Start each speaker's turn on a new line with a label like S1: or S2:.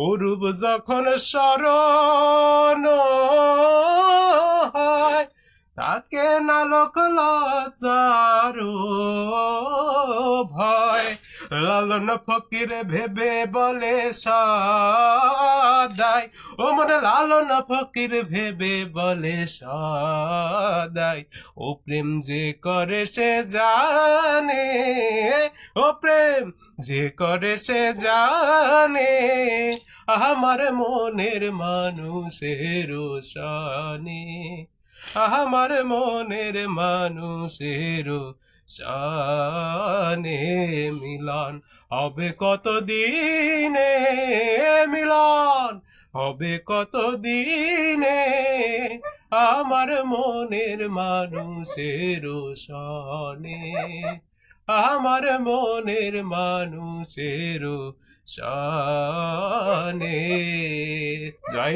S1: অরূপ যখন স্মরণ হয়, তাকে নালক লজ্জার ভয়। লালন ফকির ভেবে বলে সদাই, ও মনে লালন ফকির ভেবে বলে সদাই, ও প্রেম যে করে সে জানে, ও প্রেম যে করে সে জানে, আমার মনের মানুষের শানে, আমার মনের মানুষের শানে। মিলন হবে কত দিনে, মিলন হবে কত দিনে, আমার মনের মানুষের শানে, আমার মনের মানুষের শানে। জয়